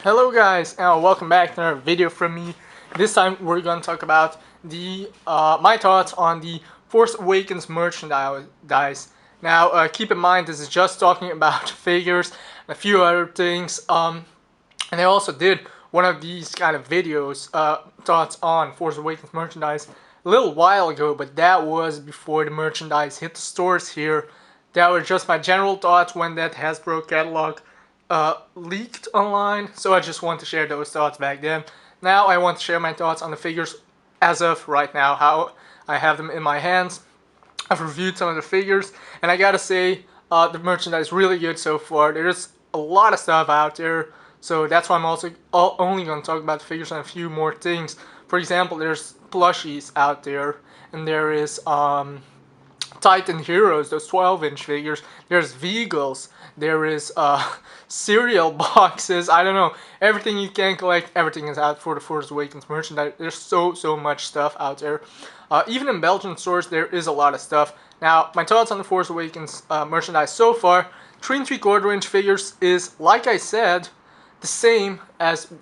Hello guys, and welcome back to another video from me. This time we're going to talk about the my thoughts on the Force Awakens merchandise. Now keep in mind this is just talking about figures and a few other things. And I also did one of these kind of videos, thoughts on Force Awakens merchandise a little while ago, but that was before the merchandise hit the stores here. That were just my general thoughts when that Hasbro catalog leaked online, so I just want to share those thoughts back then. Now I want to share my thoughts on the figures as of right now, how I have them in my hands. I've reviewed some of the figures, and I gotta say, the merchandise is really good so far. There's a lot of stuff out there, so that's why I'm also only going to talk about the figures and a few more things. For example, there's plushies out there, and there is Titan Heroes, those 12-inch figures. There's Vehicles. There is cereal boxes. I don't know. Everything you can collect, everything is out for the Force Awakens merchandise. There's so much stuff out there. Even in Belgian stores, there is a lot of stuff. Now, my thoughts on the Force Awakens merchandise so far. 3 3/4 inch figures is, like I said, the same as,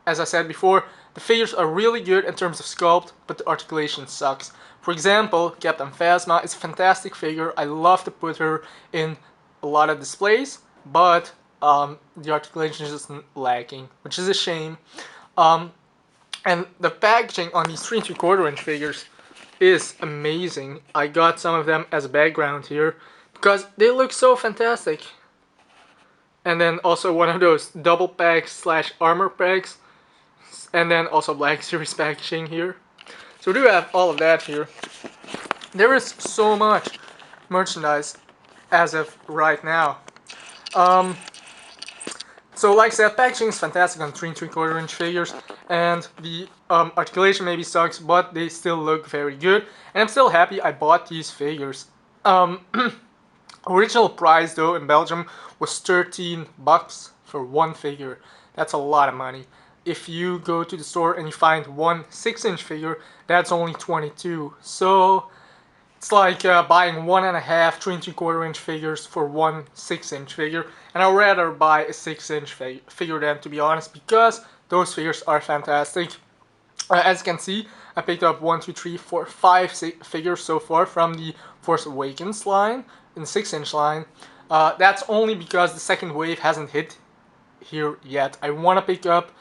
as I said before. The figures are really good in terms of sculpt, but the articulation sucks. For example, Captain Phasma is a fantastic figure. I love to put her in a lot of displays, but the articulation is just lacking, which is a shame. And the packaging on these 3 3/4 inch figures is amazing. I got some of them as a background here because they look so fantastic. And then also one of those double packs slash armor packs, and then also Black Series packaging here. So we do have all of that here. There is so much merchandise as of right now. So like I said, packaging is fantastic on 3 3/4 inch figures, and the articulation maybe sucks, but they still look very good. And I'm still happy I bought these figures. Original price though in Belgium was 13 bucks for one figure. That's a lot of money. If you go to the store and you find one 6-inch figure, that's only 22. So it's like buying 1.5 3 3/4 inch figures for one 6-inch figure, and I'd rather buy a 6-inch figure than, to be honest, because those figures are fantastic. As you can see, I picked up 1, 2, 3, 4, 5 figures so far from the Force Awakens line, in the 6-inch line. That's only because the second wave hasn't hit here yet. I want to pick up,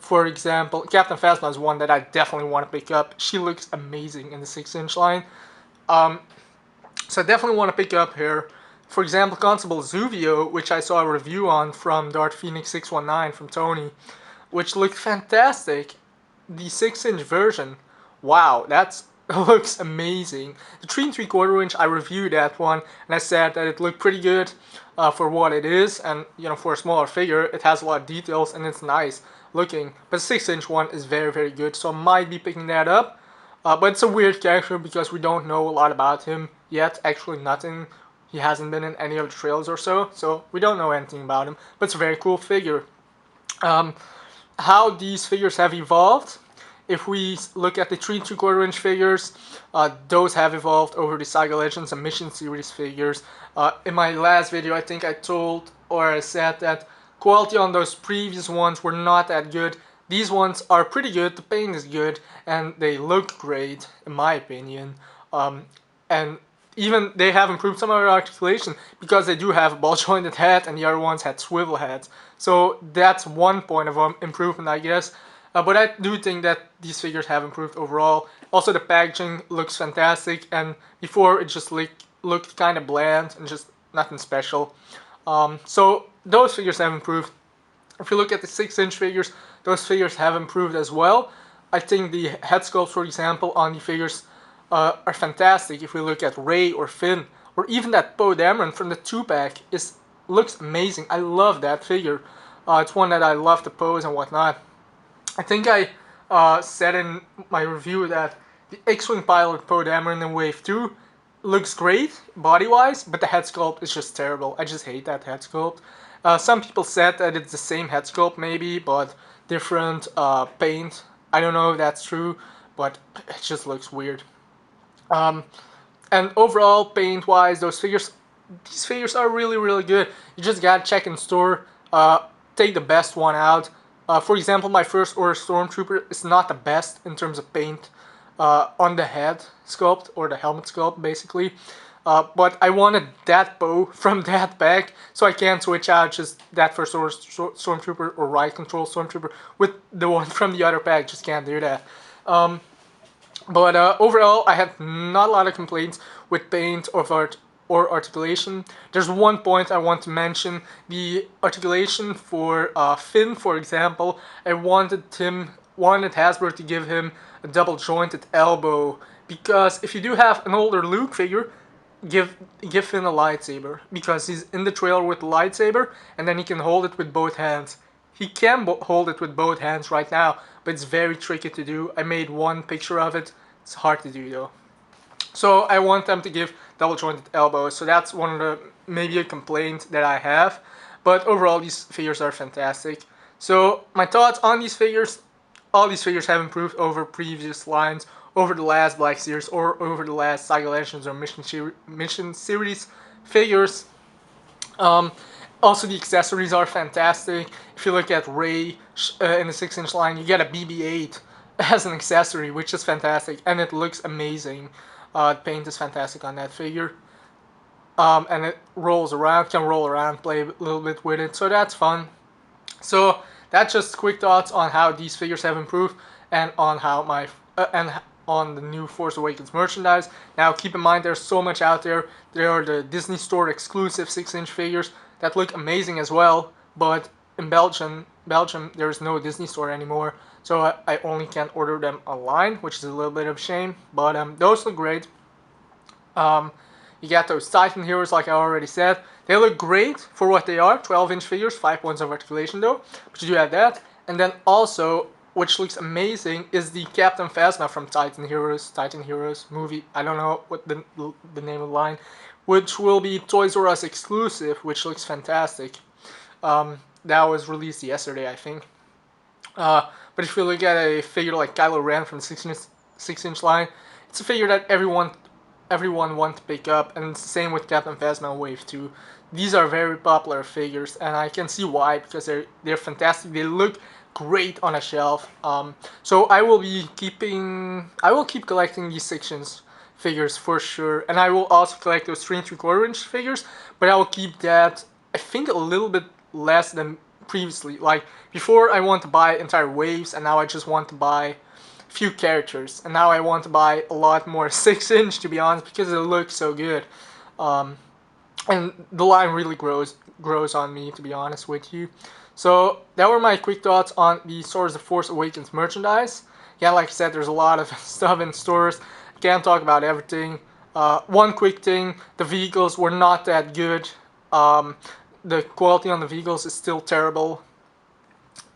for example, Captain Phasma is one that I definitely want to pick up. She looks amazing in the 6-inch line. So I definitely want to pick up her. For example, Constable Zuvio, which I saw a review on from Darth Phoenix 619 from Tony, which looked fantastic. The 6-inch version, wow, that looks amazing. The 3 3/4 inch, I reviewed that one, and I said that it looked pretty good for what it is, and for a smaller figure, it has a lot of details and it's nice looking. But the 6-inch one is very good, so I might be picking that up. But it's a weird character because we don't know a lot about him yet. Actually, nothing. He hasn't been in any of the trailers or so we don't know anything about him. But it's a very cool figure. How these figures have evolved, if we look at the 3 3/4 inch figures, those have evolved over the Saga Legends and Mission Series figures. In my last video, I think I told, or I said that quality on those previous ones were not that good. These ones are pretty good, the paint is good, and they look great, in my opinion. And even they have improved some of their articulation because they do have a ball-jointed head and the other ones had swivel heads. So that's one point of improvement, I guess. But I do think that these figures have improved overall. Also, the packaging looks fantastic, and before it just looked kind of bland and just nothing special. So those figures have improved. If you look at the 6-inch figures, those figures have improved as well. I think the head sculpts, for example, on the figures are fantastic. If we look at Rey or Finn, or even that Poe Dameron from the 2-pack, looks amazing. I love that figure. It's one that I love to pose and whatnot. I think I said in my review that the X-Wing pilot Poe Dameron in Wave 2 looks great body-wise, but the head sculpt is just terrible. I just hate that head sculpt. Some people said that it's the same head sculpt maybe, but different paint. I don't know if that's true, but it just looks weird. And overall, paint-wise, these figures are really good. You just gotta check in store take the best one out. For example, my First Order Stormtrooper is not the best in terms of paint on the head sculpt, or the helmet sculpt basically. But I wanted that bow from that pack, so I can't switch out just that First Order Stormtrooper or Right Control Stormtrooper with the one from the other pack. Just can't do that. But overall, I had not a lot of complaints with paint or articulation. There's one point I want to mention: the articulation for Finn, for example. I wanted Hasbro to give him a double jointed elbow, because if you do have an older Luke figure, give Finn a lightsaber, because he's in the trailer with the lightsaber, and then he can hold it with both hands. He can hold it with both hands right now, but it's very tricky to do. I made one picture of it. It's hard to do though. So I want them to give double jointed elbows. So that's one of the, maybe a complaint that I have. But overall, these figures are fantastic. So my thoughts on these figures: all these figures have improved over previous lines, over the last Black Series, or over the last Saga Legends or Mission Series figures. Also, the accessories are fantastic. If you look at Rey in the 6-inch line, you get a BB-8 as an accessory, which is fantastic, and it looks amazing. The paint is fantastic on that figure. And it rolls around, can roll around, play a little bit with it, so that's fun. So that's just quick thoughts on how these figures have improved, and on how on the new Force Awakens merchandise. Now keep in mind, there's so much out there. There are the Disney Store exclusive 6-inch figures that look amazing as well, but in Belgium there's no Disney Store anymore, so I only can order them online, which is a little bit of a shame, but those look great. You got those Titan Heroes, like I already said. They look great for what they are, 12-inch figures, 5 points of articulation though, but you do have that. And then also, which looks amazing, is the Captain Phasma from Titan Heroes movie. I don't know what the name of the line, which will be Toys R Us exclusive, which looks fantastic. That was released yesterday, I think. But if you look at a figure like Kylo Ren from the 6-inch line, it's a figure that everyone wants to pick up, and it's the same with Captain Phasma Wave 2. These are very popular figures, and I can see why, because they're fantastic. They look great on a shelf. So I will keep collecting these 6-inch figures for sure, and I will also collect those 3 3/4-inch figures, but I will keep that, I think, a little bit less than previously. Like before, I want to buy entire waves, and now I just want to buy few characters, and now I want to buy a lot more 6-inch, to be honest, because it looks so good. And the line really grows on me, to be honest with you. So that were my quick thoughts on the Star Wars: The Force Awakens merchandise. Yeah, like I said, there's a lot of stuff in stores. I can't talk about everything. One quick thing: the vehicles were not that good. The quality on the vehicles is still terrible.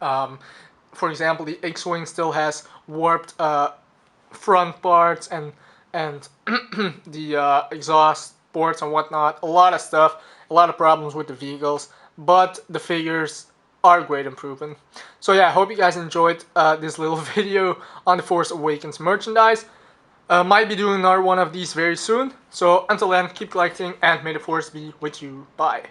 For example, the X-Wing still has warped front parts, and the exhaust ports and whatnot. A lot of stuff, a lot of problems with the vehicles, but the figures are a great improvement. So yeah, I hope you guys enjoyed this little video on the Force Awakens merchandise. Might be doing another one of these very soon. So until then, keep collecting, and may the Force be with you. Bye.